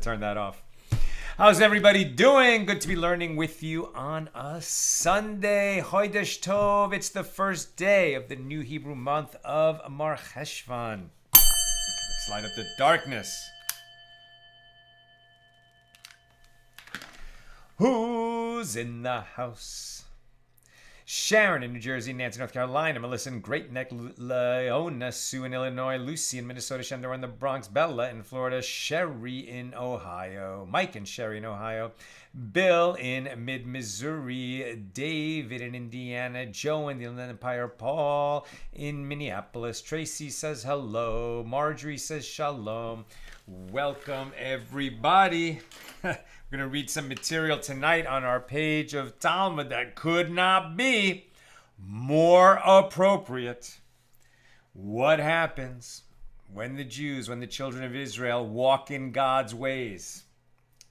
turn that off. How's everybody doing? Good to be learning with you on a Sunday. Chodesh Tov. It's the first day of the new Hebrew month of Mar Cheshvan. Let's light up the darkness. Who's in the house? Sharon in New Jersey, Nancy, North Carolina, Melissa in Great Neck, Leona, Sue in Illinois, Lucy in Minnesota, Shandor in the Bronx, Bella in Florida, Sherry in Ohio, Mike and Sherry in Ohio, Bill in mid-Missouri, David in Indiana, Joe in the Inland Empire, Paul in Minneapolis, Tracy says hello, Marjorie says shalom. Welcome, everybody. We're going to read some material tonight on our page of Talmud that could not be more appropriate. What happens when the Jews, when the children of Israel walk in God's ways?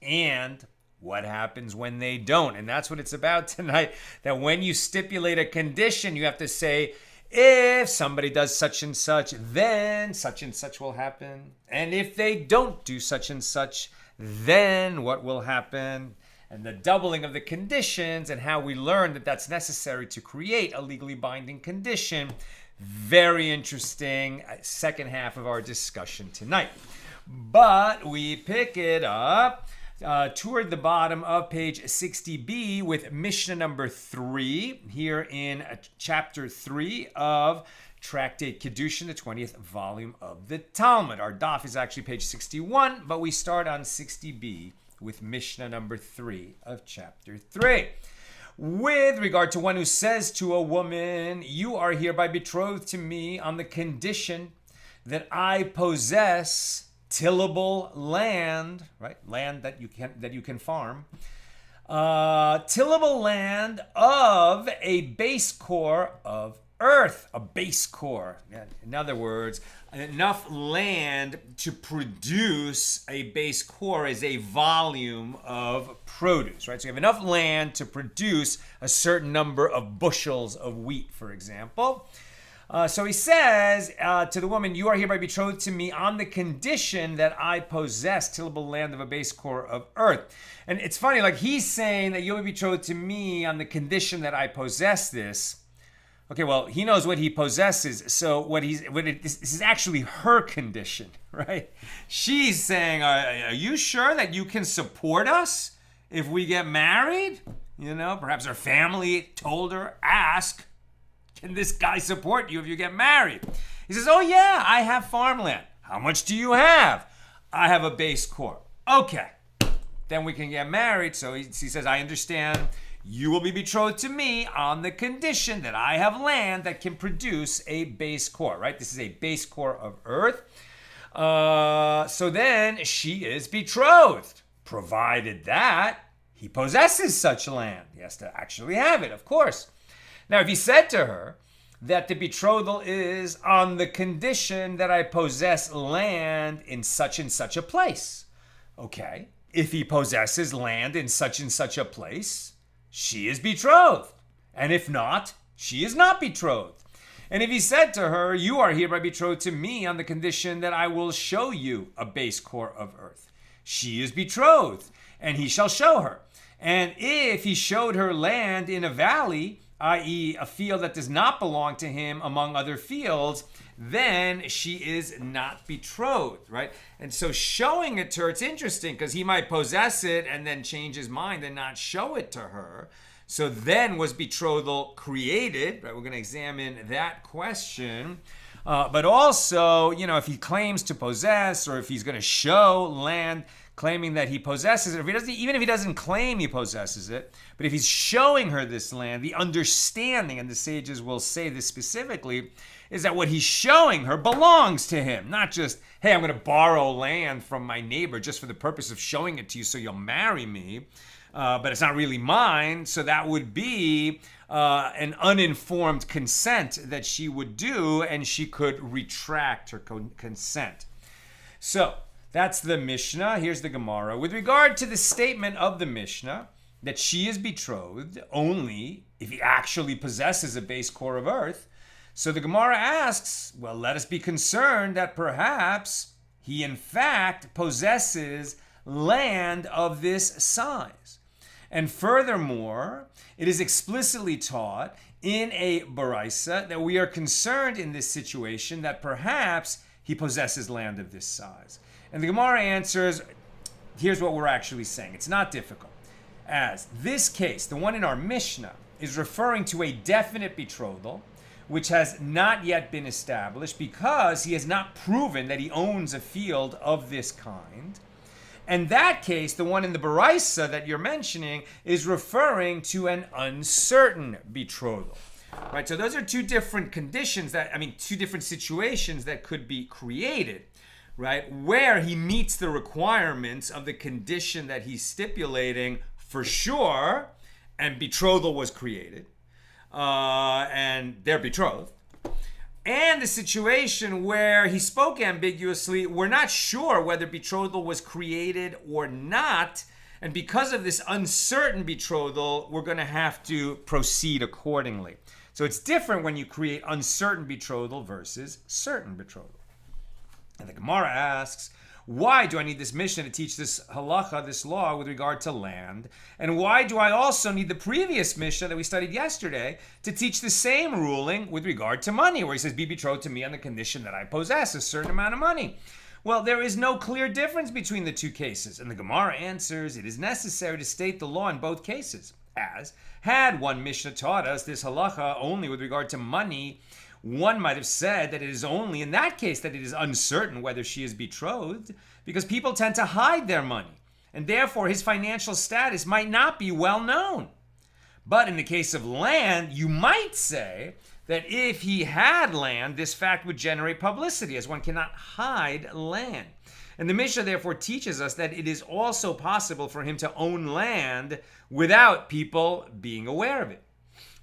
And what happens when they don't? And that's what it's about tonight. That when you stipulate a condition, you have to say, if somebody does such and such, then such and such will happen. And if they don't do such and such, then what will happen? And the doubling of the conditions and how we learn that that's necessary to create a legally binding condition. Very interesting second half of our discussion tonight. But we pick it up toward the bottom of page 60b with Mishna number 3 here in chapter 3 of Tractate Kiddushin, the 20th volume of the Talmud. Our daf is actually page 61, but we start on 60b with Mishnah number 3 of chapter 3. With regard to one who says to a woman, you are hereby betrothed to me on the condition that I possess tillable land, right? Land that you can farm. Tillable land of a base core of earth, a base core. In other words, enough land to produce a base core is a volume of produce, right? So you have enough land to produce a certain number of bushels of wheat, for example. So he says to the woman, you are hereby betrothed to me on the condition that I possess tillable land of a base core of earth. And it's funny, like he's saying that you'll be betrothed to me on the condition that I possess this. Okay, well, he knows what he possesses, so this is actually her condition, right? She's saying, are you sure that you can support us if we get married? You know, perhaps her family told her, ask, can this guy support you if you get married? He says, oh yeah, I have farmland. How much do you have? I have a base core. Okay, then we can get married. So he says, I understand. You will be betrothed to me on the condition that I have land that can produce a base core, right? This is a base core of earth. So then she is betrothed, provided that he possesses such land. He has to actually have it, of course. Now, if he said to her that the betrothal is on the condition that I possess land in such and such a place, okay. If he possesses land in such and such a place, she is betrothed. And if not, she is not betrothed. And if he said to her, you are hereby betrothed to me on the condition that I will show you a base core of earth, she is betrothed, and he shall show her. And if he showed her land in a valley, i.e. a field that does not belong to him among other fields, then she is not betrothed, right? And so showing it to her, it's interesting because he might possess it and then change his mind and not show it to her. So then was betrothal created, right? We're going to examine that question. But also, you know, if he claims to possess or if he's going to show land claiming that he possesses it, if he doesn't, even if he doesn't claim he possesses it, but if he's showing her this land, the understanding, and the sages will say this specifically, is that what he's showing her belongs to him. Not just, hey, I'm going to borrow land from my neighbor just for the purpose of showing it to you so you'll marry me, but it's not really mine. So that would be an uninformed consent that she would do, and she could retract her consent. So that's the Mishnah. Here's the Gemara. With regard to the statement of the Mishnah that she is betrothed only if he actually possesses a base core of earth, so the Gemara asks, well, let us be concerned that perhaps he in fact possesses land of this size. And furthermore, it is explicitly taught in a baraisa that we are concerned in this situation that perhaps he possesses land of this size. And the Gemara answers, here's what we're actually saying. It's not difficult. As this case, the one in our Mishnah, is referring to a definite betrothal, which has not yet been established because he has not proven that he owns a field of this kind. And that case, the one in the baraisa that you're mentioning, is referring to an uncertain betrothal. Right? So those are two different conditions two different situations that could be created, right? Where he meets the requirements of the condition that he's stipulating for sure, and betrothal was created, and they're betrothed. And the situation where he spoke ambiguously, we're not sure whether betrothal was created or not. And because of this uncertain betrothal, we're going to have to proceed accordingly. So it's different when you create uncertain betrothal versus certain betrothal. And the Gemara asks, why do I need this Mishnah to teach this halacha, this law, with regard to land? And why do I also need the previous Mishnah that we studied yesterday to teach the same ruling with regard to money, where he says, be betrothed to me on the condition that I possess a certain amount of money? Well, there is no clear difference between the two cases. And the Gemara answers, it is necessary to state the law in both cases. As, had one Mishnah taught us this halacha only with regard to money, one might have said that it is only in that case that it is uncertain whether she is betrothed, because people tend to hide their money, and therefore his financial status might not be well known. But in the case of land, you might say that if he had land, this fact would generate publicity, as one cannot hide land. And the Mishnah therefore teaches us that it is also possible for him to own land without people being aware of it.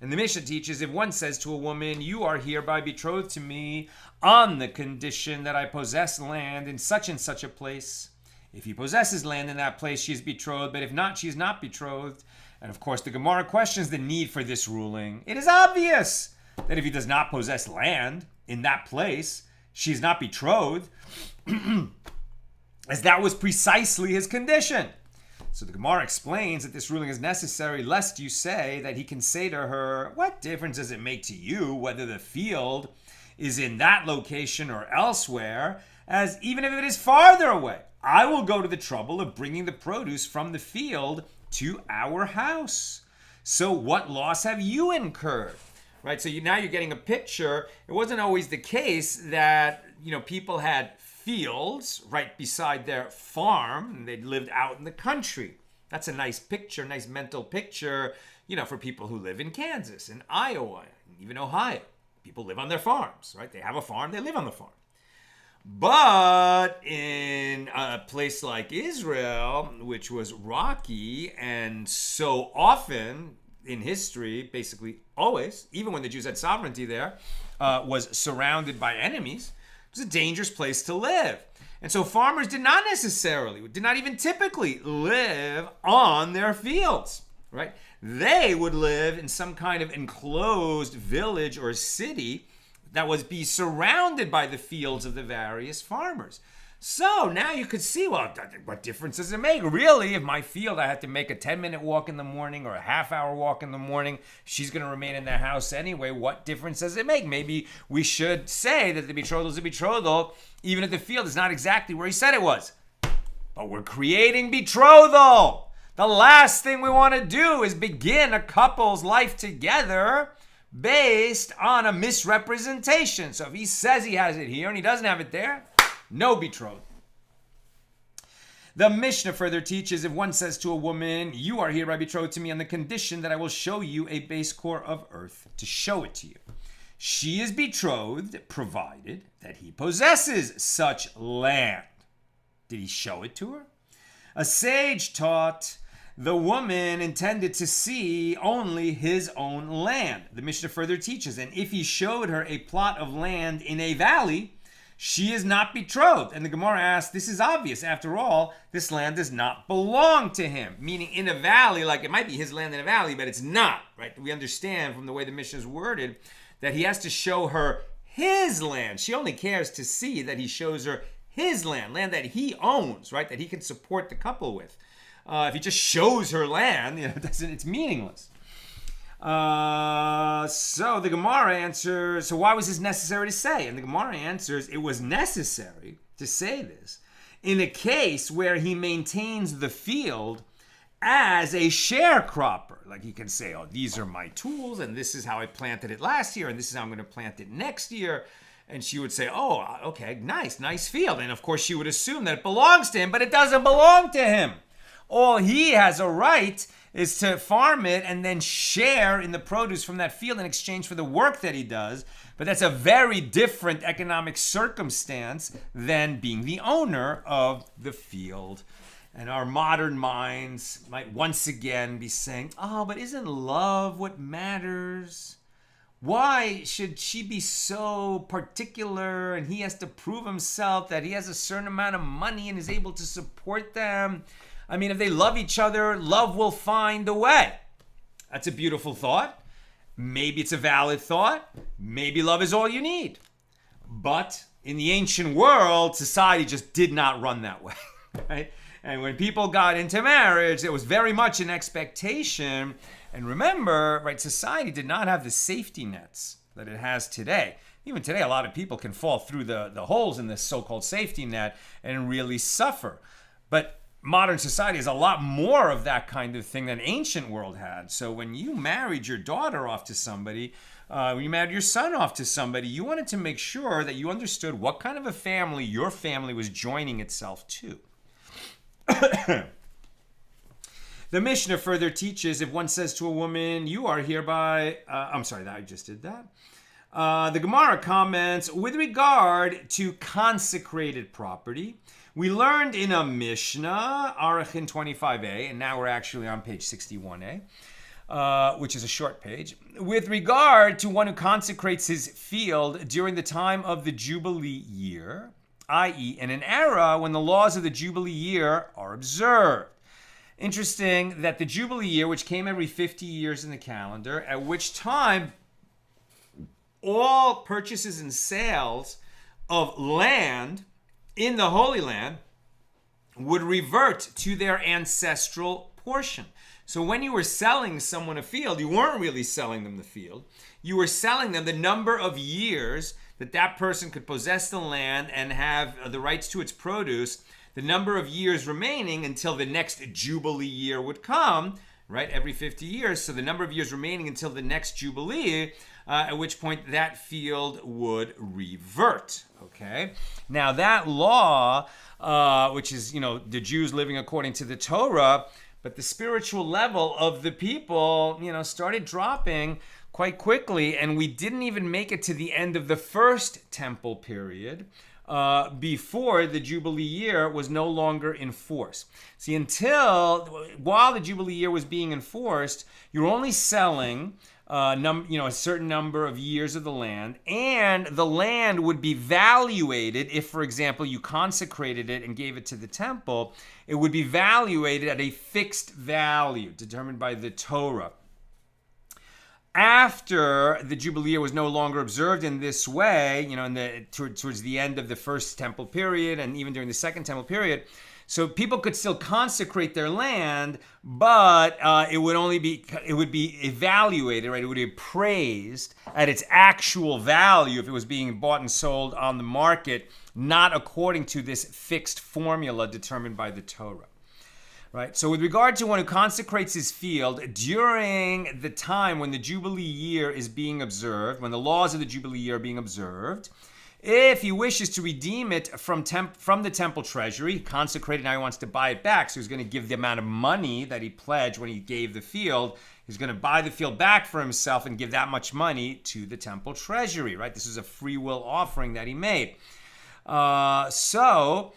And the Mishnah teaches, if one says to a woman, you are hereby betrothed to me on the condition that I possess land in such and such a place. If he possesses land in that place, she is betrothed, but if not, she is not betrothed. And of course, the Gemara questions the need for this ruling. It is obvious that if he does not possess land in that place, she is not betrothed, as that was precisely his condition. So the Gemara explains that this ruling is necessary lest you say that he can say to her, what difference does it make to you whether the field is in that location or elsewhere, as even if it is farther away, I will go to the trouble of bringing the produce from the field to our house. So what loss have you incurred? Right? So now you're getting a picture. It wasn't always the case that, people had fields right beside their farm, and they lived out in the country. That's a nice picture, nice mental picture, for people who live in Kansas and Iowa, and even Ohio. People live on their farms, right? They have a farm, they live on the farm. But in a place like Israel, which was rocky, and so often in history, basically always, even when the Jews had sovereignty there, was surrounded by enemies. It was a dangerous place to live. And so farmers did not even typically live on their fields, right? They would live in some kind of enclosed village or city that was be surrounded by the fields of the various farmers. So now you could see, well, what difference does it make? Really, if my field, I have to make a 10-minute walk in the morning or a half-hour walk in the morning, she's going to remain in the house anyway. What difference does it make? Maybe we should say that the betrothal is a betrothal, even if the field is not exactly where he said it was. But we're creating betrothal. The last thing we want to do is begin a couple's life together based on a misrepresentation. So if he says he has it here and he doesn't have it there, no betrothal. The Mishnah further teaches, if one says to a woman, you are hereby betrothed to me on the condition that I will show you a base core of earth to show it to you. She is betrothed, provided that he possesses such land. Did he show it to her? A sage taught the woman intended to see only his own land. The Mishnah further teaches, and if he showed her a plot of land in a valley, she is not betrothed. And the Gemara asks, this is obvious. After all, this land does not belong to him. Meaning in a valley, like it might be his land in a valley, but it's not, right? We understand from the way the Mishnah is worded that he has to show her his land. She only cares to see that he shows her his land that he owns, right? That he can support the couple with. If he just shows her land, it's meaningless. So the Gemara answers, so why was this necessary to say? And the Gemara answers, it was necessary to say this in a case where he maintains the field as a sharecropper. Like he can say, oh, these are my tools, and this is how I planted it last year, and this is how I'm going to plant it next year. And she would say, oh, okay, nice field. And of course she would assume that it belongs to him, but it doesn't belong to him. All he has a right is to farm it and then share in the produce from that field in exchange for the work that he does. But that's a very different economic circumstance than being the owner of the field. And our modern minds might once again be saying, oh, but isn't love what matters? Why should she be so particular and he has to prove himself that he has a certain amount of money and is able to support them? I mean, if they love each other, love will find a way. That's a beautiful thought. Maybe it's a valid thought. Maybe love is all you need. But in the ancient world, society just did not run that way, right? And when people got into marriage, it was very much an expectation. And remember, right, society did not have the safety nets that it has today. Even today, a lot of people can fall through the holes in this so-called safety net and really suffer. But modern society has a lot more of that kind of thing than ancient world had. So when you married your daughter off to somebody, when you married your son off to somebody, you wanted to make sure that you understood what kind of a family your family was joining itself to. The Mishna further teaches, if one says to a woman, you are hereby, I just did that. The Gemara comments, with regard to consecrated property, we learned in a Mishna, Arachin 25a, and now we're actually on page 61a, which is a short page. With regard to one who consecrates his field during the time of the Jubilee year, i.e. in an era when the laws of the Jubilee year are observed. Interesting that the Jubilee year, which came every 50 years in the calendar, at which time all purchases and sales of land in the Holy Land would revert to their ancestral portion. So when you were selling someone a field, you weren't really selling them the field. You were selling them the number of years that person could possess the land and have the rights to its produce, the number of years remaining until the next Jubilee year would come, right, every 50 years. So the number of years remaining until the next Jubilee, at which point that field would revert, okay? Now that law, which is, the Jews living according to the Torah, but the spiritual level of the people, started dropping quite quickly, and we didn't even make it to the end of the first temple period before the Jubilee year was no longer in force. See, while the Jubilee year was being enforced, you're only selling a certain number of years of the land, and the land would be valuated if, for example, you consecrated it and gave it to the temple. It would be valuated at a fixed value determined by the Torah. After the Jubilee year was no longer observed in this way, towards the end of the first temple period and even during the second temple period, so people could still consecrate their land, but it would be evaluated, right? It would be appraised at its actual value if it was being bought and sold on the market, not according to this fixed formula determined by the Torah. Right. So with regard to one who consecrates his field during the time when the Jubilee year is being observed, when the laws of the Jubilee year are being observed, if he wishes to redeem it from the temple treasury, consecrated, now he wants to buy it back, so he's going to give the amount of money that he pledged when he gave the field. He's going to buy the field back for himself and give that much money to the temple treasury, right? This is a free will offering that he made. So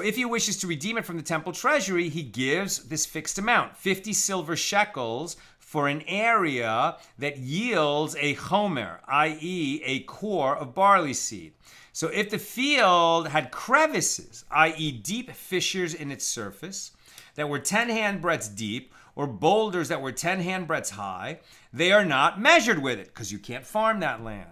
if he wishes to redeem it from the temple treasury, he gives this fixed amount, 50 silver shekels for an area that yields a chomer, i.e. a core of barley seed. So if the field had crevices, i.e. deep fissures in its surface, that were 10 handbreadths deep, or boulders that were 10 handbreadths high, they are not measured with it, because you can't farm that land.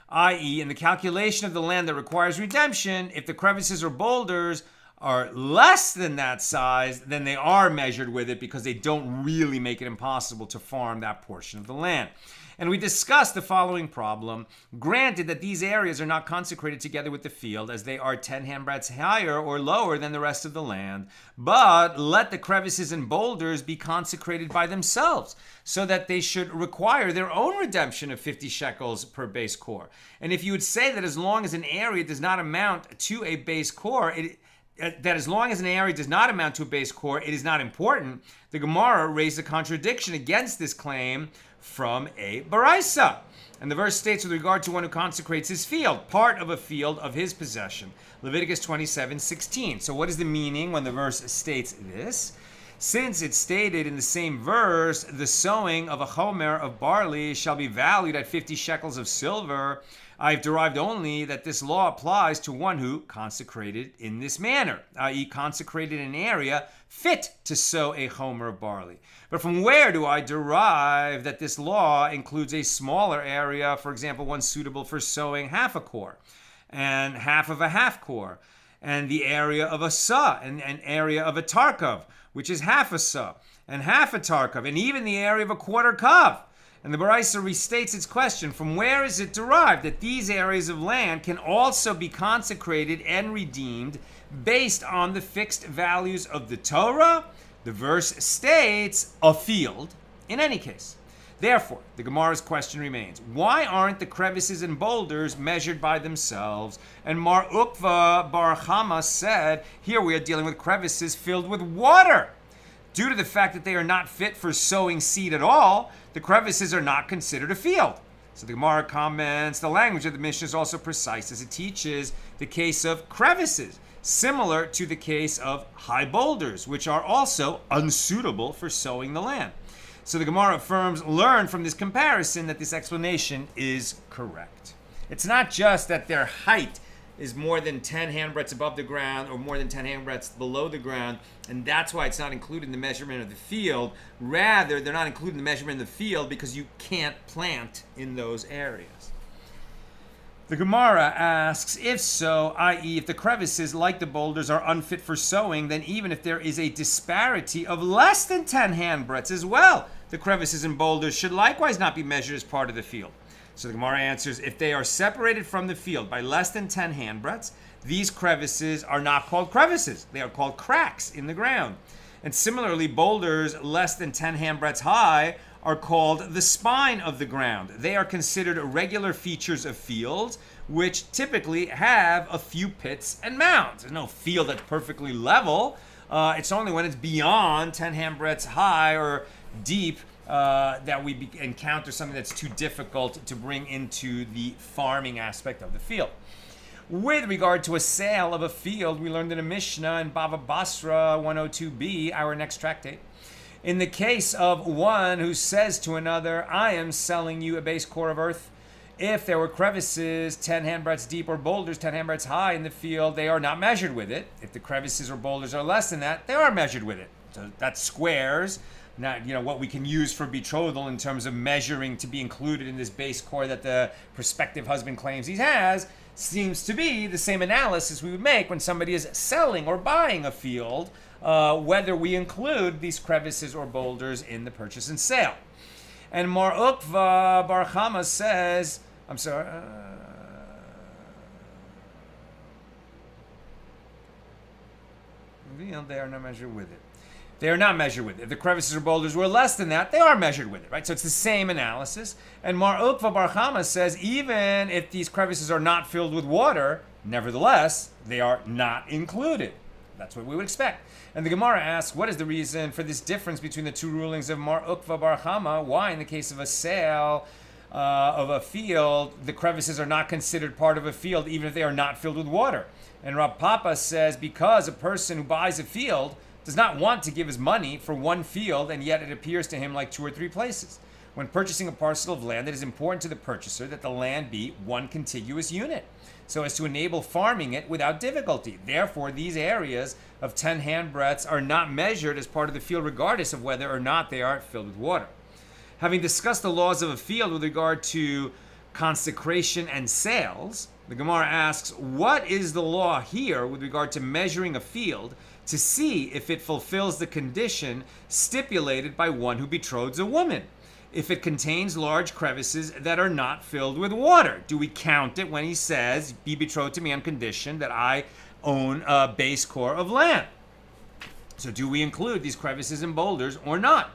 i.e., in the calculation of the land that requires redemption, if the crevices or boulders are less than that size, then they are measured with it because they don't really make it impossible to farm that portion of the land. And we discussed the following problem. Granted that these areas are not consecrated together with the field, as they are 10 handbreadths higher or lower than the rest of the land, but let the crevices and boulders be consecrated by themselves, so that they should require their own redemption of 50 shekels per base core. And if you would say that as long as an area does not amount to a base core, it is not important, the Gemara raised a contradiction against this claim from a baraisa. And the verse states, with regard to one who consecrates his field, part of a field of his possession. Leviticus 27:16. So what is the meaning when the verse states this? Since it's stated in the same verse, the sowing of a chomer of barley shall be valued at 50 shekels of silver, I've derived only that this law applies to one who consecrated in this manner, i.e. consecrated an area fit to sow a homer of barley. But from where do I derive that this law includes a smaller area, for example, one suitable for sowing half a core, and half of a half core, and the area of a sah, and an area of a tarkov, which is half a sah, and half a tarkov, and even the area of a quarter kav? And the Baraisa restates its question, from where is it derived that these areas of land can also be consecrated and redeemed based on the fixed values of the Torah? The verse states, a field, in any case. Therefore, the Gemara's question remains, why aren't the crevices and boulders measured by themselves? And Mar Ukva Bar Chama said, here we are dealing with crevices filled with water. Due to the fact that they are not fit for sowing seed at all, the crevices are not considered a field. So the Gemara comments, the language of the Mishna is also precise as it teaches the case of crevices, similar to the case of high boulders, which are also unsuitable for sowing the land. So the Gemara affirms, learn from this comparison that this explanation is correct. It's not just that their height is more than 10 handbreadths above the ground or more than 10 handbreadths below the ground, and that's why it's not included in the measurement of the field. Rather, they're not included in the measurement of the field because you can't plant in those areas. The Gemara asks, if so, i.e. if the crevices, like the boulders, are unfit for sowing, then even if there is a disparity of less than 10 handbreadths as well, the crevices and boulders should likewise not be measured as part of the field. So the Gemara answers, if they are separated from the field by less than 10 handbreadths, these crevices are not called crevices. They are called cracks in the ground. And similarly, boulders less than 10 handbreadths high are called the spine of the ground. They are considered regular features of fields, which typically have a few pits and mounds. There's no field that's perfectly level. It's only when it's beyond 10 handbreadths high or deep that we encounter something that's too difficult to bring into the farming aspect of the field. With regard to a sale of a field, we learned in a Mishna in Bava Basra 102b, our next tractate. In the case of one who says to another, I am selling you a base core of earth, if there were crevices 10 handbreadths deep or boulders 10 handbreadths high in the field, they are not measured with it. If the crevices or boulders are less than that, they are measured with it. So that's squares. Not, what we can use for betrothal in terms of measuring to be included in this base core that the prospective husband claims he has, seems to be the same analysis we would make when somebody is selling or buying a field, whether we include these crevices or boulders in the purchase and sale. And Mar Ukva Bar Chama says, they are not measured with it. They are not measured with it. If the crevices or boulders were less than that, they are measured with it, right? So it's the same analysis. And Mar Ukva Bar Chama says, even if these crevices are not filled with water, nevertheless, they are not included. That's what we would expect. And the Gemara asks, what is the reason for this difference between the two rulings of Mar Ukva Bar Chama? Why, in the case of a sale of a field, the crevices are not considered part of a field, even if they are not filled with water? And Rav Papa says, because a person who buys a field does not want to give his money for one field, and yet it appears to him like 2 or 3 places. When purchasing a parcel of land, it is important to the purchaser that the land be one contiguous unit, so as to enable farming it without difficulty. Therefore, these areas of 10 handbreadths are not measured as part of the field, regardless of whether or not they are filled with water. Having discussed the laws of a field with regard to consecration and sales, the Gemara asks, what is the law here with regard to measuring a field to see if it fulfills the condition stipulated by one who betroths a woman? If it contains large crevices that are not filled with water, do we count it when he says, be betrothed to me on condition that I own a base core of land? So do we include these crevices and boulders or not?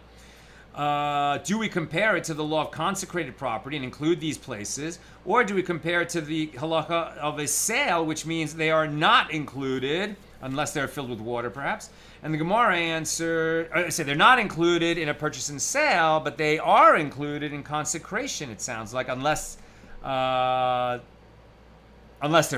Do we compare it to the law of consecrated property and include these places? Or do we compare it to the halacha of a sale, which means they are not included, unless they're filled with water, perhaps? And the Gemara answered, they're not included in a purchase and sale, but they are included in consecration, it sounds like, unless they're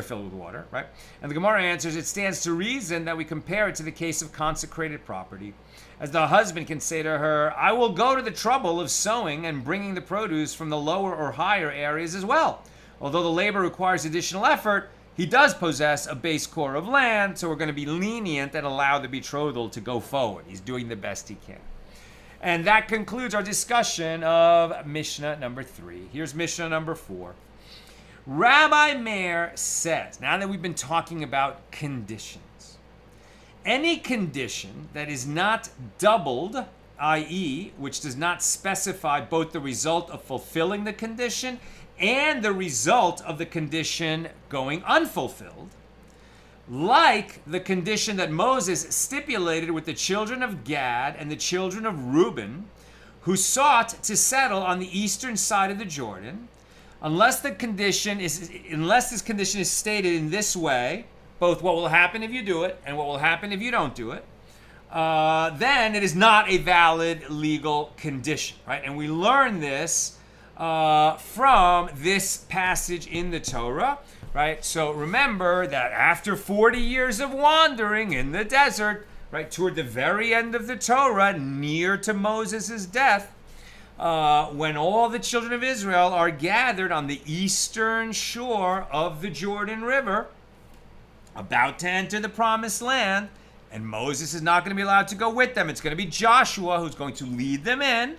filled with water, right? And the Gemara answers, it stands to reason that we compare it to the case of consecrated property, as the husband can say to her, I will go to the trouble of sowing and bringing the produce from the lower or higher areas as well. Although the labor requires additional effort, he does possess a base core of land, so we're going to be lenient and allow the betrothal to go forward. He's doing the best he can. And that concludes our discussion of Mishnah number 3. Here's Mishnah number 4. Rabbi Meir says, now that we've been talking about conditions, any condition that is not doubled, i.e., which does not specify both the result of fulfilling the condition and the result of the condition going unfulfilled, like the condition that Moses stipulated with the children of Gad and the children of Ruben, who sought to settle on the eastern side of the Jordan, unless this condition is stated in this way, both what will happen if you do it and what will happen if you don't do it, then it is not a valid legal condition, right? And we learn this from this passage in the Torah, right? So remember that after 40 years of wandering in the desert, right, toward the very end of the Torah, near to Moses' death, when all the children of Israel are gathered on the eastern shore of the Jordan River, about to enter the promised land, and Moses is not going to be allowed to go with them. It's going to be Joshua who's going to lead them in,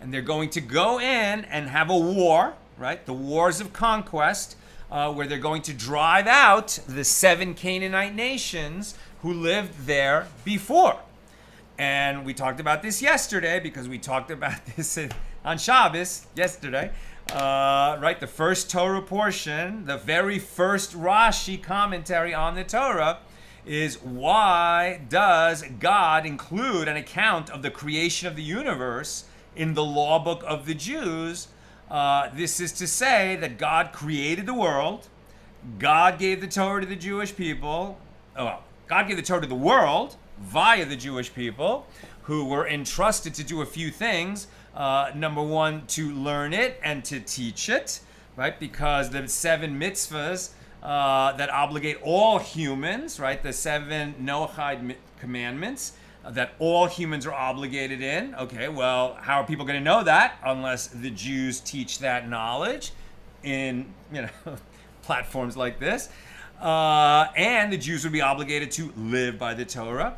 and they're going to go in and have a war, right? The wars of conquest, where they're going to drive out the 7 Canaanite nations who lived there before. And we talked about this yesterday because we talked about this on Shabbos yesterday. Right, the first Torah portion, the very first Rashi commentary on the Torah is, why does God include an account of the creation of the universe in the law book of the Jews? This is to say that God created the world, God gave the Torah to the Jewish people, God gave the Torah to the world via the Jewish people, who were entrusted to do a few things. Number one, to learn it and to teach it, right? Because the 7 mitzvahs that obligate all humans, right? The 7 Noahide commandments that all humans are obligated in. Okay, well, how are people going to know that unless the Jews teach that knowledge in, platforms like this? And the Jews would be obligated to live by the Torah.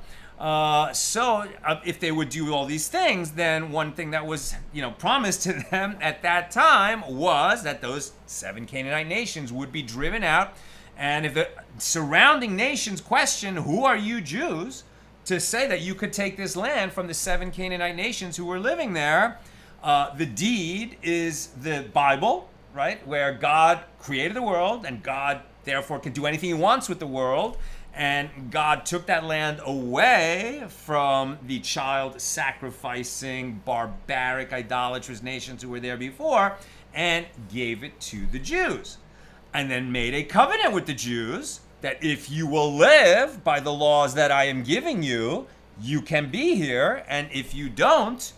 So if they would do all these things, then one thing that was, promised to them at that time was that those 7 Canaanite nations would be driven out. And if the surrounding nations question, who are you Jews to say that you could take this land from the 7 Canaanite nations who were living there? The deed is the Bible, right? Where God created the world and God therefore can do anything he wants with the world. And God took that land away from the child sacrificing, barbaric, idolatrous nations who were there before and gave it to the Jews. And then made a covenant with the Jews that if you will live by the laws that I am giving you, you can be here. And if you don't,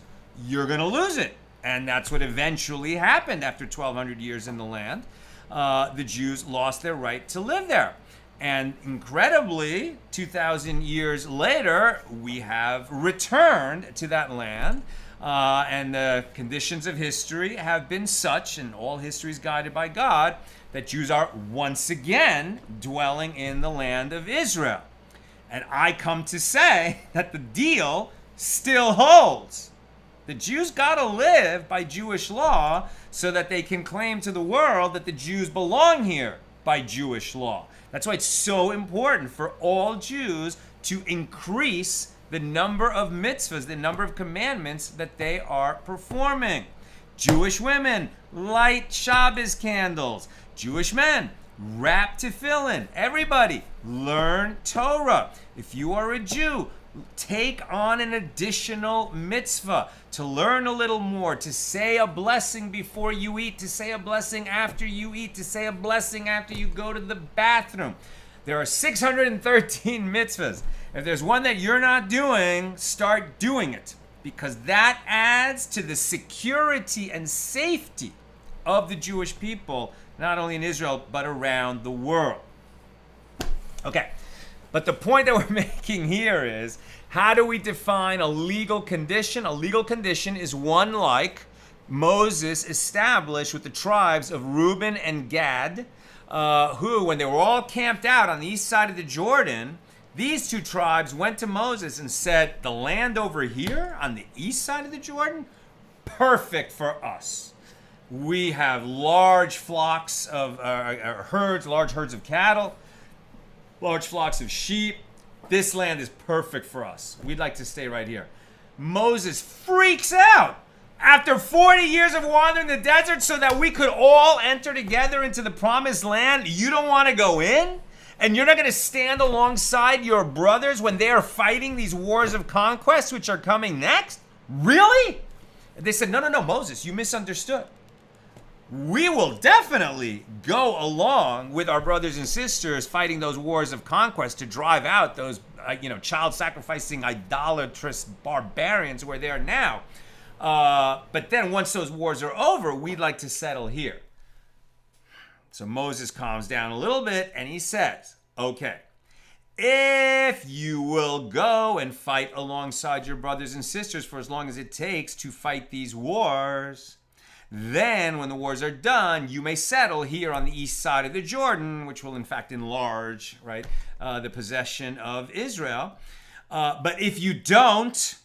you're going to lose it. And that's what eventually happened after 1,200 years in the land. The Jews lost their right to live there. And incredibly, 2,000 years later, we have returned to that land. And the conditions of history have been such, and all history is guided by God, that Jews are once again dwelling in the land of Israel. And I come to say that the deal still holds. The Jews got to live by Jewish law so that they can claim to the world that the Jews belong here by Jewish law. That's why it's so important for all Jews to increase the number of mitzvahs, the number of commandments that they are performing. Jewish women light Shabbos candles. Jewish men wrap tefillin. Everybody learn Torah. If you are a Jew, take on an additional mitzvah to learn a little more, to say a blessing before you eat, to say a blessing after you eat, to say a blessing after you go to the bathroom. There are 613 mitzvahs. If there's one that you're not doing, start doing it, because that adds to the security and safety of the Jewish people, not only in Israel, but around the world. Okay, but the point that we're making here is, how do we define a legal condition? A legal condition is one like Moses established with the tribes of Reuben and Gad, who, when they were all camped out on the east side of the Jordan, these two tribes went to Moses and said, the land over here on the east side of the Jordan, perfect for us. We have large flocks of herds, large herds of cattle, large flocks of sheep. This land is perfect for us. We'd like to stay right here. Moses freaks out after 40 years of wandering the desert so that we could all enter together into the promised land. You don't want to go in? And you're not going to stand alongside your brothers when they are fighting these wars of conquest, which are coming next? Really? And they said, no, Moses, you misunderstood. We will definitely go along with our brothers and sisters fighting those wars of conquest to drive out those, child-sacrificing, idolatrous barbarians where they are now. But then once those wars are over, we'd like to settle here. So Moses calms down a little bit and he says, okay, if you will go and fight alongside your brothers and sisters for as long as it takes to fight these wars, then when the wars are done, you may settle here on the east side of the Jordan, which will in fact enlarge, right, the possession of Israel. But if you don't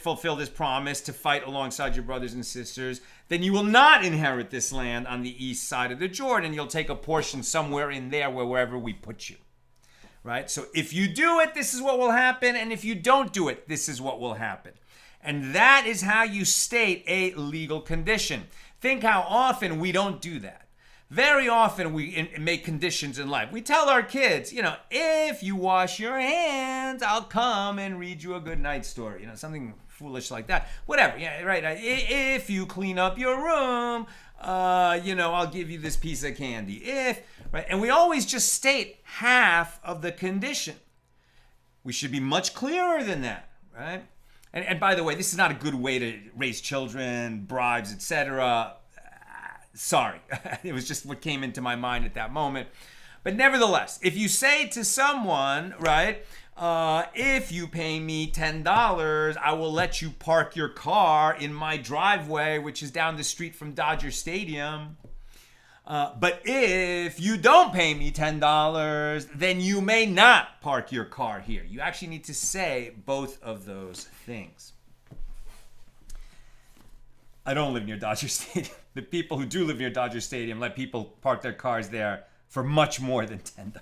fulfill this promise to fight alongside your brothers and sisters, then you will not inherit this land on the east side of the Jordan. You'll take a portion somewhere in there wherever we put you, right? So if you do it, this is what will happen. And if you don't do it, this is what will happen. And that is how you state a legal condition. Think how often we don't do that. Very often we make conditions in life. We tell our kids, if you wash your hands, I'll come and read you a good night story. Something foolish like that. Whatever, yeah, right. If you clean up your room, I'll give you this piece of candy. Right? And we always just state half of the condition. We should be much clearer than that, right? And by the way, this is not a good way to raise children, bribes, etc. Sorry, it was just what came into my mind at that moment. But nevertheless, if you say to someone, right, if you pay me $10, I will let you park your car in my driveway, which is down the street from Dodger Stadium. But if you don't pay me $10, then you may not park your car here. You actually need to say both of those things. I don't live near Dodger Stadium. The people who do live near Dodger Stadium let people park their cars there for much more than $10.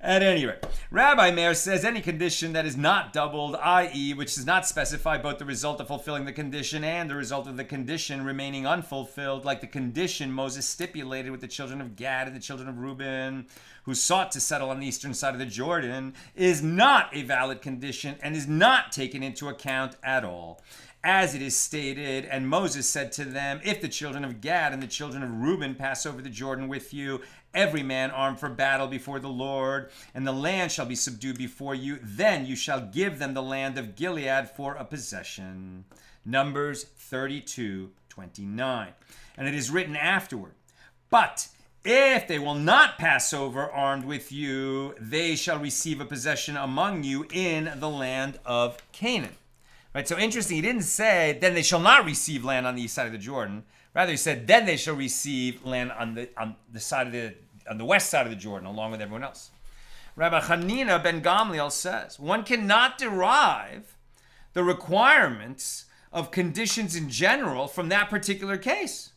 At any rate, Rabbi Meir says any condition that is not doubled, i.e., which does not specify both the result of fulfilling the condition and the result of the condition remaining unfulfilled, like the condition Moses stipulated with the children of Gad and the children of Reuben, who sought to settle on the eastern side of the Jordan, is not a valid condition and is not taken into account at all. As it is stated, and Moses said to them, if the children of Gad and the children of Reuben pass over the Jordan with you, every man armed for battle before the Lord, and the land shall be subdued before you, then you shall give them the land of Gilead for a possession. Numbers 32:29. And it is written afterward, but if they will not pass over armed with you, they shall receive a possession among you in the land of Canaan. Right, so interesting, he didn't say, then they shall not receive land on the east side of the Jordan. Rather, he said, then they shall receive land on the west side of the Jordan, along with everyone else. Rabbi Hanina ben Gamliel says, one cannot derive the requirements of conditions in general from that particular case.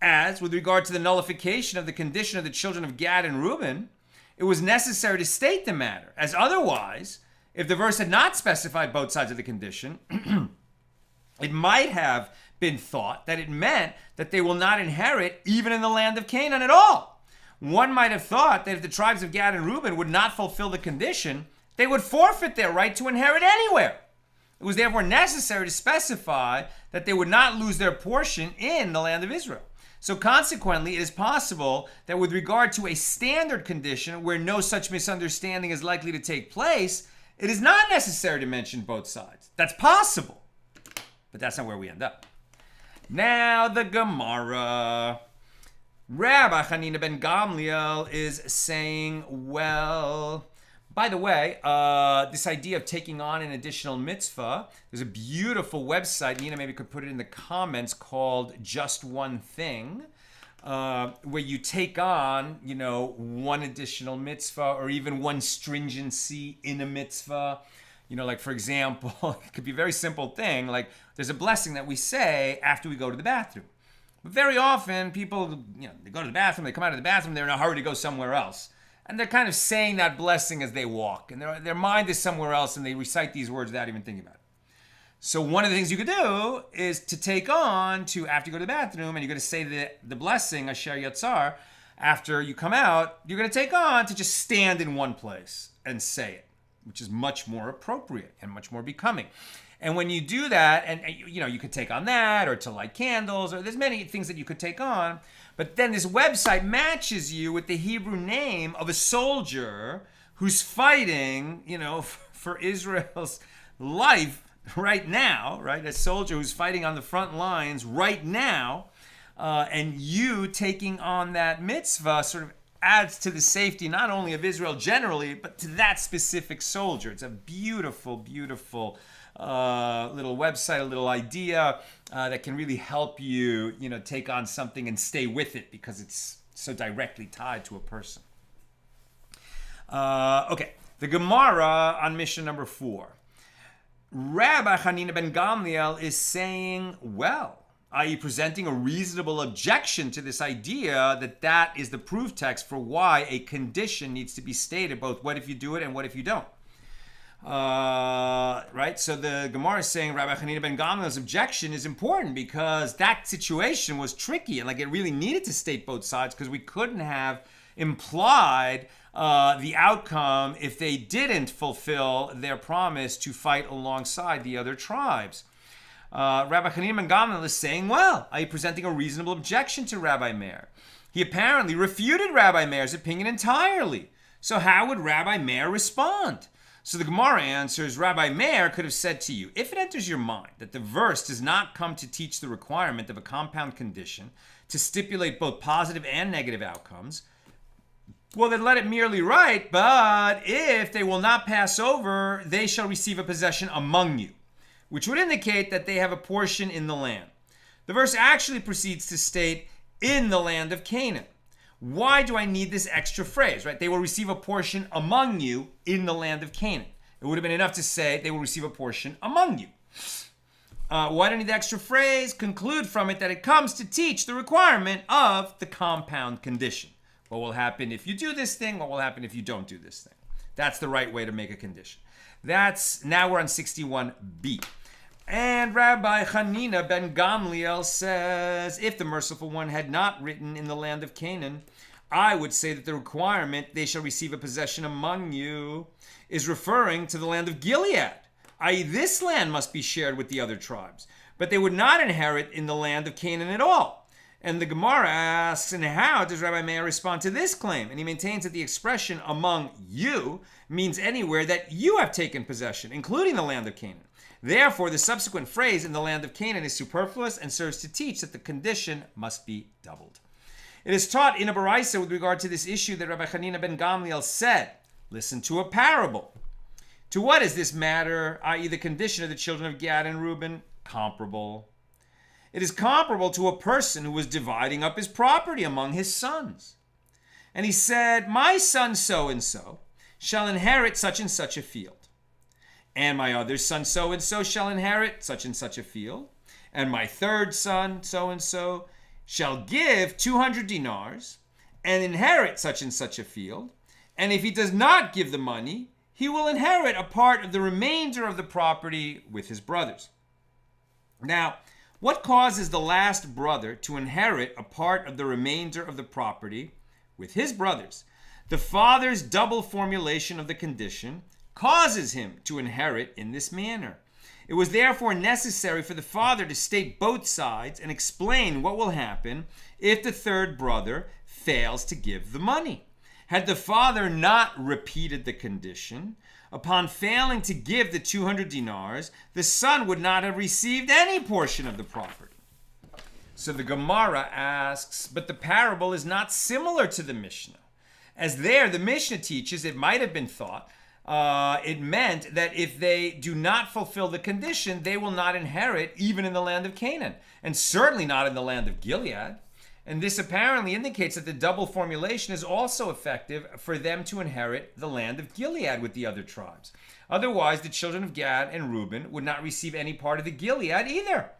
As, with regard to the nullification of the condition of the children of Gad and Ruben, it was necessary to state the matter, as otherwise, if the verse had not specified both sides of the condition, it might have been thought that it meant that they will not inherit even in the land of Canaan at all. One might have thought that if the tribes of Gad and Reuben would not fulfill the condition, they would forfeit their right to inherit anywhere. It was therefore necessary to specify that they would not lose their portion in the land of Israel. So consequently, it is possible that with regard to a standard condition where no such misunderstanding is likely to take place, it is not necessary to mention both sides. That's possible, but that's not where we end up. Now the Gemara. Rabbi Hanina ben Gamliel is saying, well, by the way, this idea of taking on an additional mitzvah, there's a beautiful website, Nina maybe could put it in the comments, called Just One Thing, where you take on, one additional mitzvah or even one stringency in a mitzvah. Like for example, it could be a very simple thing, like there's a blessing that we say after we go to the bathroom. But very often people, they go to the bathroom, they come out of the bathroom, they're in a hurry to go somewhere else. And they're kind of saying that blessing as they walk. And their mind is somewhere else and they recite these words without even thinking about it. So one of the things you could do is to take on to, after you go to the bathroom and you're going to say the blessing, Asher Yatzar, after you come out, you're going to take on to just stand in one place and say it, which is much more appropriate and much more becoming. And when you do that, and you could take on that, or to light candles, or there's many things that you could take on. But then this website matches you with the Hebrew name of a soldier who's fighting, for Israel's life right now, right? A soldier who's fighting on the front lines right now, and you taking on that mitzvah sort of adds to the safety not only of Israel generally, but to that specific soldier. It's a beautiful, beautiful little website, a little idea that can really help you, take on something and stay with it because it's so directly tied to a person. Okay, the Gemara on Mishna number 4. Rabbi Hanina ben Gamliel is saying, well, i.e. presenting a reasonable objection to this idea that is the proof text for why a condition needs to be stated, both what if you do it and what if you don't. Right? So the Gemara is saying Rabbi Hanina ben Gamliel's objection is important because that situation was tricky and it really needed to state both sides because we couldn't have implied the outcome if they didn't fulfill their promise to fight alongside the other tribes. Rabbi Hanina ben Gamliel is saying, well, are you presenting a reasonable objection to Rabbi Meir? He apparently refuted Rabbi Meir's opinion entirely. So how would Rabbi Meir respond? So the Gemara answers, Rabbi Meir could have said to you, if it enters your mind that the verse does not come to teach the requirement of a compound condition to stipulate both positive and negative outcomes, well, then let it merely write, but if they will not pass over, they shall receive a possession among you, which would indicate that they have a portion in the land. The verse actually proceeds to state, in the land of Canaan. Why do I need this extra phrase, right? They will receive a portion among you in the land of Canaan. It would have been enough to say they will receive a portion among you. Why do I need the extra phrase? Conclude from it that it comes to teach the requirement of the compound condition. What will happen if you do this thing? What will happen if you don't do this thing? That's the right way to make a condition. Now we're on 61b. And Rabbi Hanina ben Gamliel says, if the merciful one had not written in the land of Canaan, I would say that the requirement, they shall receive a possession among you, is referring to the land of Gilead, i.e. this land must be shared with the other tribes, but they would not inherit in the land of Canaan at all. And the Gemara asks, and how does Rabbi Meir respond to this claim? And he maintains that the expression among you means anywhere that you have taken possession, including the land of Canaan. Therefore, the subsequent phrase in the land of Canaan is superfluous and serves to teach that the condition must be doubled. It is taught in a Baraisa with regard to this issue that Rabbi Hanina ben Gamliel said, listen to a parable. To what is this matter, i.e. the condition of the children of Gad and Ruben, comparable? It is comparable to a person who was dividing up his property among his sons. And he said, my son so-and-so shall inherit such and such a field. And my other son so-and-so shall inherit such and such a field. And my third son so-and-so shall give 200 dinars and inherit such and such a field. And if he does not give the money, he will inherit a part of the remainder of the property with his brothers. Now, what causes the last brother to inherit a part of the remainder of the property with his brothers? The father's double formulation of the condition causes him to inherit in this manner. It was therefore necessary for the father to state both sides and explain what will happen if the third brother fails to give the money. Had the father not repeated the condition, upon failing to give the 200 dinars, the son would not have received any portion of the property. So the Gemara asks, but the parable is not similar to the Mishnah. As there, the Mishnah teaches, it might have been thought, it meant that if they do not fulfill the condition, they will not inherit even in the land of Canaan, and certainly not in the land of Gilead. And this apparently indicates that the double formulation is also effective for them to inherit the land of Gilead with the other tribes. Otherwise, the children of Gad and Ruben would not receive any part of the Gilead either.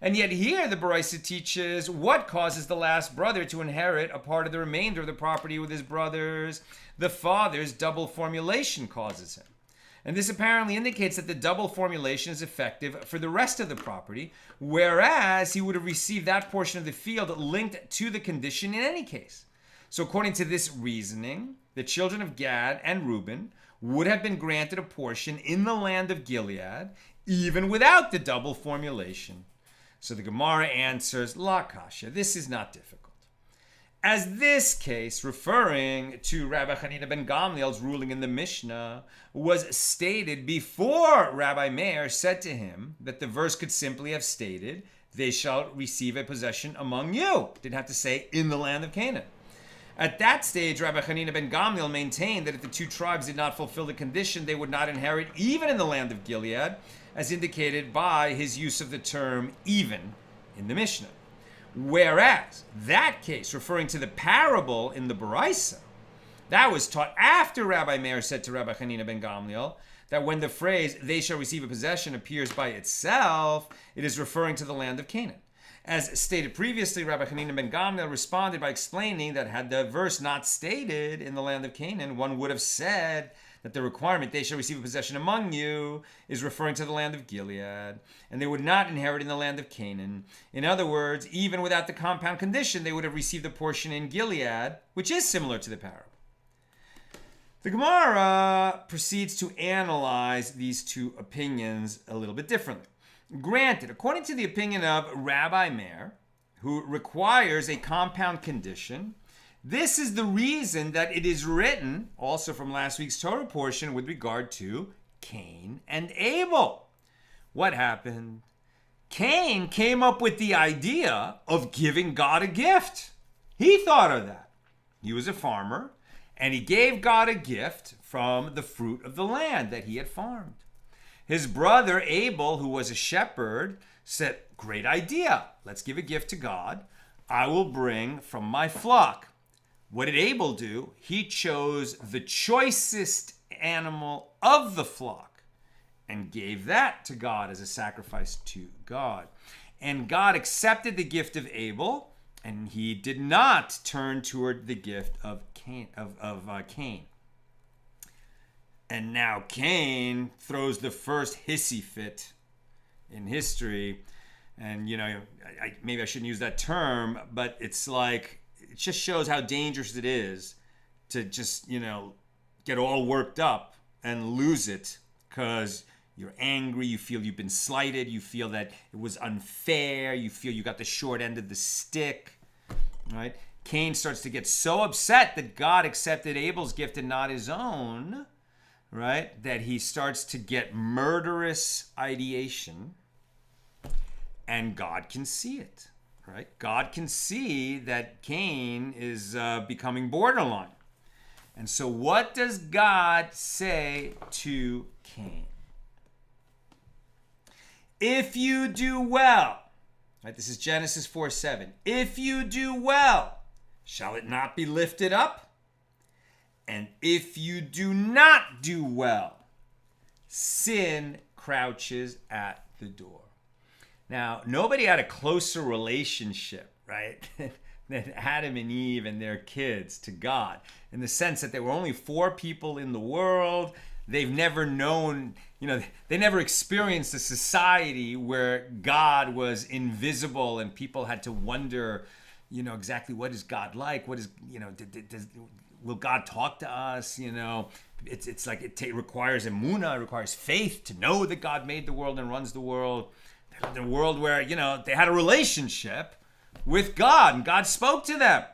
And yet here the Baraisa teaches what causes the last brother to inherit a part of the remainder of the property with his brothers. The father's double formulation causes him. And this apparently indicates that the double formulation is effective for the rest of the property, whereas he would have received that portion of the field linked to the condition in any case. So according to this reasoning, the children of Gad and Reuben would have been granted a portion in the land of Gilead, even without the double formulation. So the Gemara answers, La Kasha, this is not difficult. As this case, referring to Rabbi Hanina ben Gamliel's ruling in the Mishnah, was stated before Rabbi Meir said to him that the verse could simply have stated, they shall receive a possession among you. Didn't have to say, in the land of Canaan. At that stage, Rabbi Hanina ben Gamliel maintained that if the two tribes did not fulfill the condition, they would not inherit even in the land of Gilead, as indicated by his use of the term even in the Mishnah. Whereas that case, referring to the parable in the Baraisa, that was taught after Rabbi Meir said to Rabbi Hanina ben Gamliel that when the phrase, they shall receive a possession, appears by itself, it is referring to the land of Canaan. As stated previously, Rabbi Hanina ben Gamliel responded by explaining that had the verse not stated in the land of Canaan, one would have said that the requirement, they shall receive a possession among you, is referring to the land of Gilead, and they would not inherit in the land of Canaan. In other words, even without the compound condition, they would have received a portion in Gilead, which is similar to the parable. The Gemara proceeds to analyze these two opinions a little bit differently. Granted, according to the opinion of Rabbi Meir, who requires a compound condition, this is the reason that it is written, also from last week's Torah portion, with regard to Cain and Abel. What happened? Cain came up with the idea of giving God a gift. He thought of that. He was a farmer, and he gave God a gift from the fruit of the land that he had farmed. His brother Abel, who was a shepherd, said, great idea. Let's give a gift to God. I will bring from my flock. What did Abel do? He chose the choicest animal of the flock and gave that to God as a sacrifice to God. And God accepted the gift of Abel, and he did not turn toward the gift of Cain. And now Cain throws the first hissy fit in history. And, maybe I shouldn't use that term, but it's like, it just shows how dangerous it is to just, get all worked up and lose it because you're angry, you feel you've been slighted, you feel that it was unfair, you feel you got the short end of the stick, right? Cain starts to get so upset that God accepted Abel's gift and not his own, right? That he starts to get murderous ideation, and God can see it. Right? God can see that Cain is becoming borderline. And so what does God say to Cain? If you do well, right? This is Genesis 4:7. If you do well, shall it not be lifted up? And if you do not do well, sin crouches at the door. Now, nobody had a closer relationship, right, than Adam and Eve and their kids to God, in the sense that there were only 4 people in the world. They've never known, they never experienced a society where God was invisible and people had to wonder, exactly what is God like? What is, will God talk to us? It's like it requires emunah, it requires faith to know that God made the world and runs the world. They lived in a world where, they had a relationship with God and God spoke to them.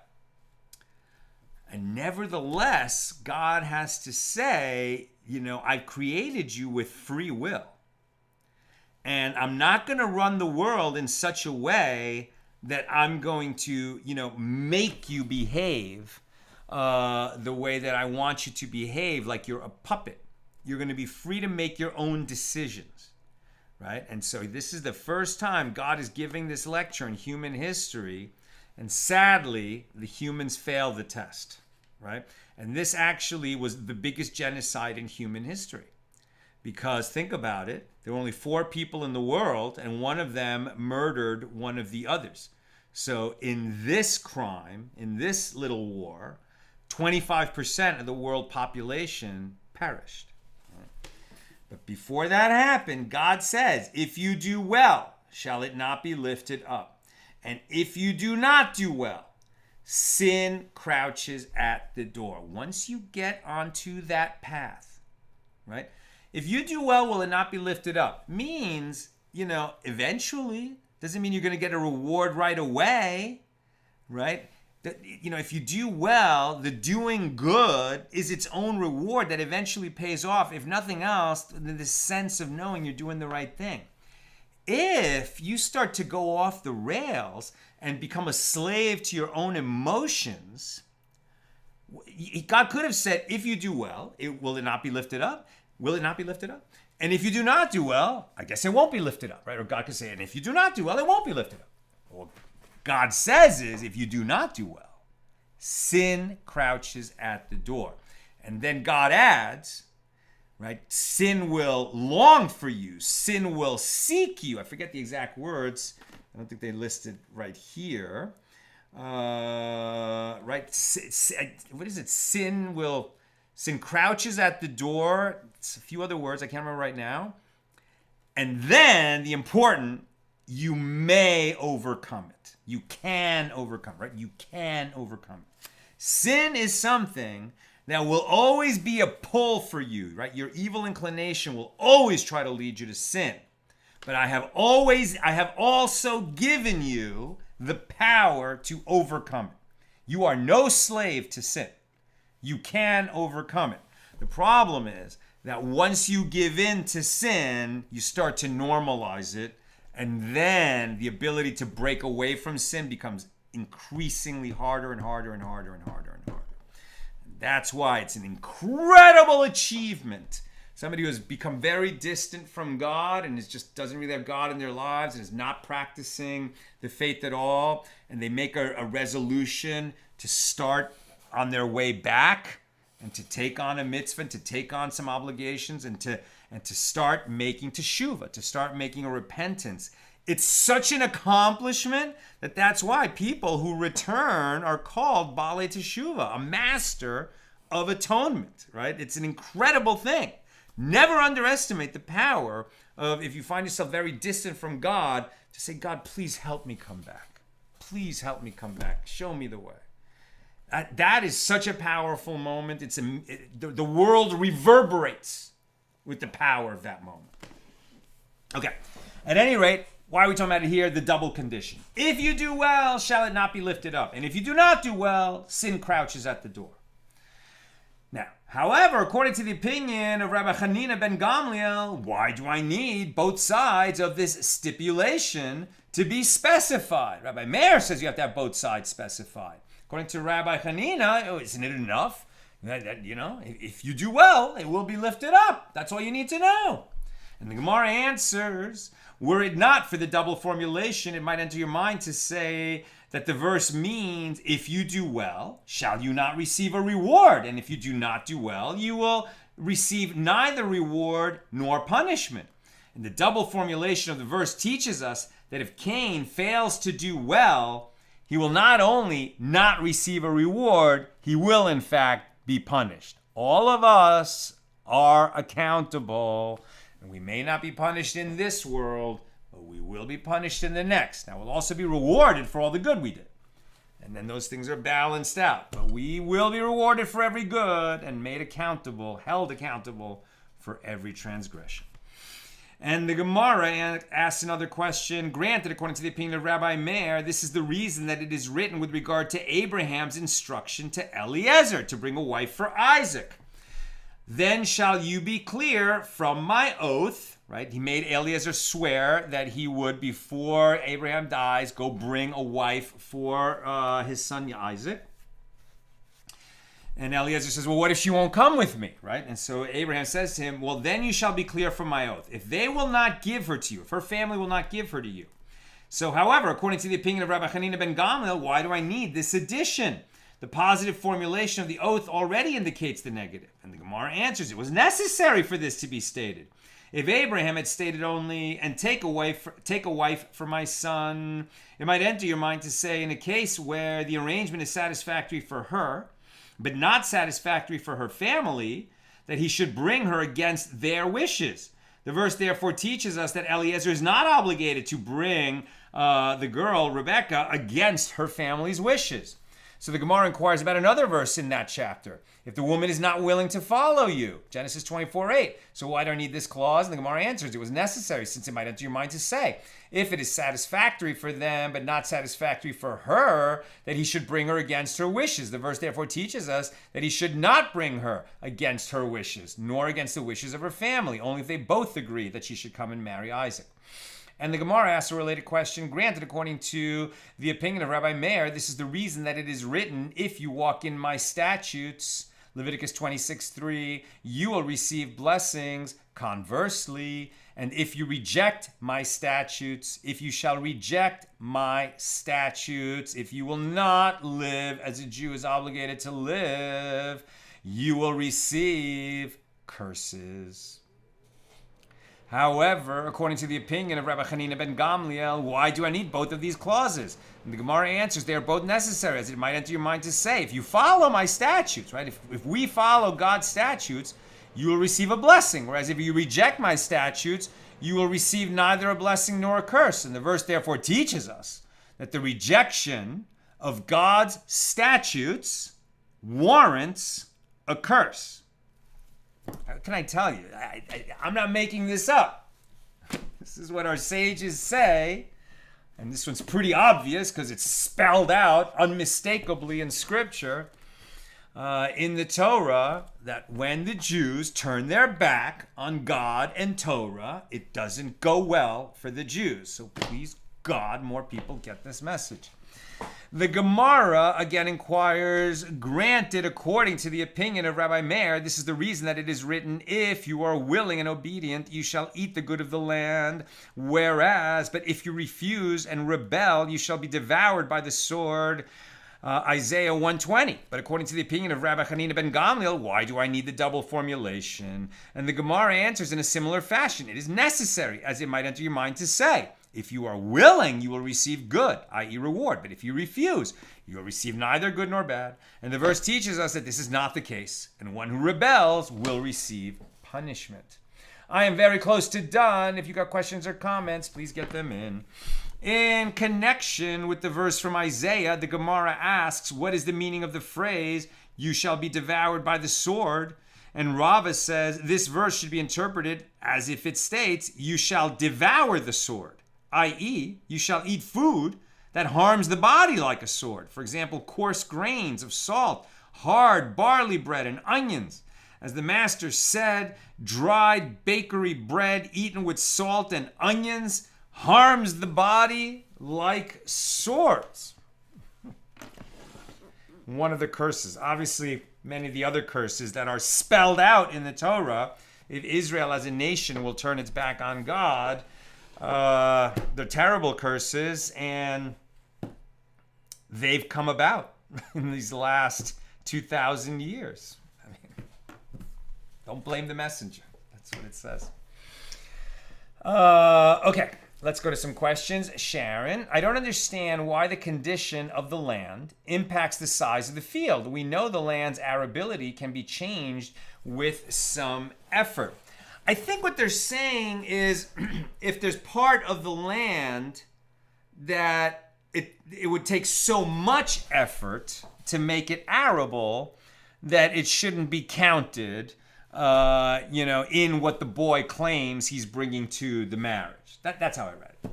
And nevertheless, God has to say, I've created you with free will. And I'm not going to run the world in such a way that I'm going to, make you behave the way that I want you to behave, like you're a puppet. You're going to be free to make your own decisions, right? And so this is the first time God is giving this lecture in human history, and sadly, the humans fail the test, right? And this actually was the biggest genocide in human history. Because think about it, there were only 4 people in the world, and one of them murdered one of the others. So in this crime, in this little war, 25% of the world population perished. But before that happened, God says, if you do well, shall it not be lifted up? And if you do not do well, sin crouches at the door. Once you get onto that path, right? If you do well, will it not be lifted up? Means, eventually. Doesn't mean you're going to get a reward right away, right? If you do well, the doing good is its own reward that eventually pays off. If nothing else, the sense of knowing you're doing the right thing. If you start to go off the rails and become a slave to your own emotions, God could have said, if you do well, will it not be lifted up? Will it not be lifted up? And if you do not do well, I guess it won't be lifted up, right? Or God could say, and if you do not do well, it won't be lifted up. What God says is, if you do not do well, sin crouches at the door. And then God adds, right? Sin will long for you. Sin will seek you. I forget the exact words. I don't think they listed right here. Right? What is it? Sin crouches at the door. It's a few other words. I can't remember right now. And then the important, you may overcome it. You can overcome, right? You can overcome it. Sin is something that will always be a pull for you, right? Your evil inclination will always try to lead you to sin. But I have also given you the power to overcome it. You are no slave to sin. You can overcome it. The problem is that once you give in to sin, you start to normalize it, and then the ability to break away from sin becomes increasingly harder and harder and harder and harder and harder. That's why it's an incredible achievement. Somebody who has become very distant from God and just doesn't really have God in their lives and is not practicing the faith at all, and they make a resolution to start on their way back and to take on a mitzvah, to take on some obligations, and to start making teshuvah, to start making a repentance. It's such an accomplishment that's why people who return are called Baalei Teshuvah, a master of atonement, right? It's an incredible thing. Never underestimate the power of, if you find yourself very distant from God, to say, God, please help me come back. Please help me come back. Show me the way. That is such a powerful moment. The world reverberates with the power of that moment. Okay. At any rate, why are we talking about it here? The double condition. If you do well, shall it not be lifted up? And if you do not do well, sin crouches at the door. Now, however, according to the opinion of Rabbi Hanina ben Gamliel, why do I need both sides of this stipulation to be specified? Rabbi Meir says you have to have both sides specified. According to Rabbi Hanina, isn't it enough that if you do well, it will be lifted up? That's all you need to know. And the Gemara answers, were it not for the double formulation, it might enter your mind to say that the verse means, if you do well, shall you not receive a reward? And if you do not do well, you will receive neither reward nor punishment. And the double formulation of the verse teaches us that if Cain fails to do well, he will not only not receive a reward, he will in fact be punished. All of us are accountable, and we may not be punished in this world, but we will be punished in the next. Now, we'll also be rewarded for all the good we did. And then those things are balanced out. But we will be rewarded for every good and made accountable, held accountable for every transgression. And the Gemara asks another question. Granted, according to the opinion of Rabbi Meir, this is the reason that it is written with regard to Abraham's instruction to Eliezer to bring a wife for Isaac. Then shall you be clear from my oath, right? He made Eliezer swear that he would, before Abraham dies, go bring a wife for his son Isaac. And Eliezer says, well, what if she won't come with me, right? And so Abraham says to him, well, then you shall be clear from my oath. If they will not give her to you, if her family will not give her to you. So, however, according to the opinion of Rabbi Hanina ben Gamliel, why do I need this addition? The positive formulation of the oath already indicates the negative. And the Gemara answers, it was necessary for this to be stated. If Abraham had stated only, and take a wife for my son, it might enter your mind to say, in a case where the arrangement is satisfactory for her, but not satisfactory for her family, that he should bring her against their wishes. The verse therefore teaches us that Eliezer is not obligated to bring the girl, Rebekah, against her family's wishes. So the Gemara inquires about another verse in that chapter. If the woman is not willing to follow you, Genesis 24:8. So why do I need this clause? And the Gemara answers, it was necessary, since it might enter your mind to say, if it is satisfactory for them, but not satisfactory for her, that he should bring her against her wishes. The verse therefore teaches us that he should not bring her against her wishes, nor against the wishes of her family, only if they both agree that she should come and marry Isaac. And the Gemara asks a related question. Granted, according to the opinion of Rabbi Meir, this is the reason that it is written, if you walk in my statutes, Leviticus 26:3, you will receive blessings. Conversely, and if you reject my statutes, if you shall reject my statutes, if you will not live as a Jew is obligated to live, you will receive curses. However, according to the opinion of Rabbi Hanina ben Gamliel, why do I need both of these clauses? And the Gemara answers, they are both necessary, as it might enter your mind to say, if you follow my statutes, right? If we follow God's statutes, you will receive a blessing. Whereas if you reject my statutes, you will receive neither a blessing nor a curse. And the verse therefore teaches us that the rejection of God's statutes warrants a curse. How can I tell you? I'm not making this up. This is what our sages say. And this one's pretty obvious because it's spelled out unmistakably in Scripture. In the Torah, that when the Jews turn their back on God and Torah, it doesn't go well for the Jews. So please, God, more people get this message. The Gemara again inquires, granted, according to the opinion of Rabbi Meir, this is the reason that it is written, if you are willing and obedient, you shall eat the good of the land. Whereas, but if you refuse and rebel, you shall be devoured by the sword. Isaiah 1:20. But according to the opinion of Rabbi Hanina ben Gamliel, why do I need the double formulation? And the Gemara answers in a similar fashion. It is necessary, as it might enter your mind to say. If you are willing, you will receive good, i.e. reward. But if you refuse, you will receive neither good nor bad. And the verse teaches us that this is not the case. And one who rebels will receive punishment. I am very close to done. If you got questions or comments, please get them in. In connection with the verse from Isaiah, the Gemara asks, what is the meaning of the phrase, you shall be devoured by the sword? And Rava says, this verse should be interpreted as if it states, you shall devour the sword, i.e., you shall eat food that harms the body like a sword. For example, coarse grains of salt, hard barley bread, and onions. As the master said, dried bakery bread eaten with salt and onions harms the body like swords. One of the curses. Obviously, many of the other curses that are spelled out in the Torah, if Israel as a nation will turn its back on God, they're terrible curses, and they've come about in these last 2,000 years. Don't blame the messenger. That's what it says. Okay, let's go to some questions. Sharon, I don't understand why the condition of the land impacts the size of the field. We know the land's arability can be changed with some effort. I think what they're saying is if there's part of the land that it would take so much effort to make it arable that it shouldn't be counted in what the boy claims he's bringing to the marriage. That's how I read it.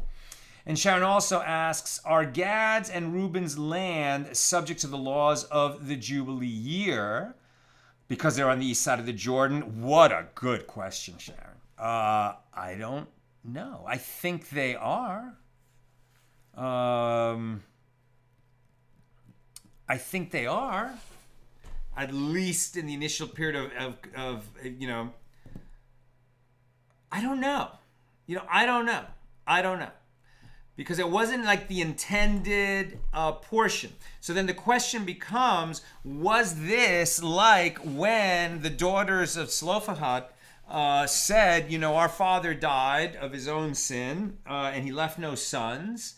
And Sharon also asks, are Gad's and Reuben's land subject to the laws of the Jubilee year because they're on the east side of the Jordan? What a good question, Sharon. I don't know. I think they are. I think they are. At least in the initial period of I don't know. I don't know. Because it wasn't like the intended portion. So then the question becomes, was this like when the daughters of Zelophehad said, our father died of his own sin and he left no sons.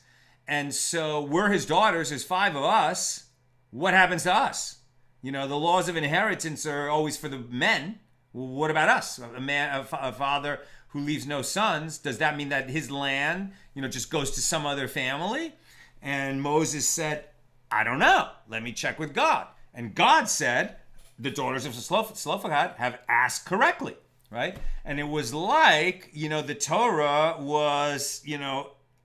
And so we're his daughters, there's 5 of us. What happens to us? The laws of inheritance are always for the men. Well, what about us? A father who leaves no sons, does that mean that his land, just goes to some other family? And Moses said, I don't know. Let me check with God. And God said, the daughters of Zelophehad have asked correctly, right? And it was like, the Torah was,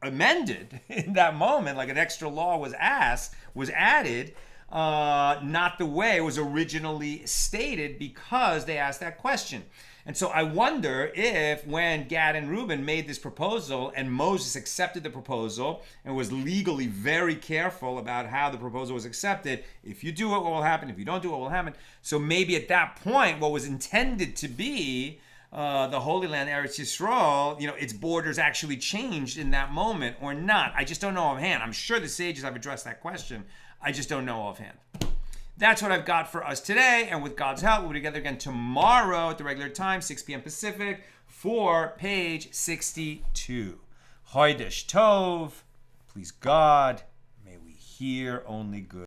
amended in that moment, like an extra law was added, not the way it was originally stated because they asked that question. And so I wonder if when Gad and Ruben made this proposal and Moses accepted the proposal and was legally very careful about how the proposal was accepted, if you do it, what will happen? If you don't do it, what will happen? So maybe at that point, what was intended to be the Holy Land, Eretz Yisrael, its borders actually changed in that moment or not. I just don't know offhand. I'm sure the sages have addressed that question. I just don't know offhand. That's what I've got for us today. And with God's help, we'll be together again tomorrow at the regular time, 6 p.m. Pacific, for page 62. Chodesh Tov. Please God, may we hear only good.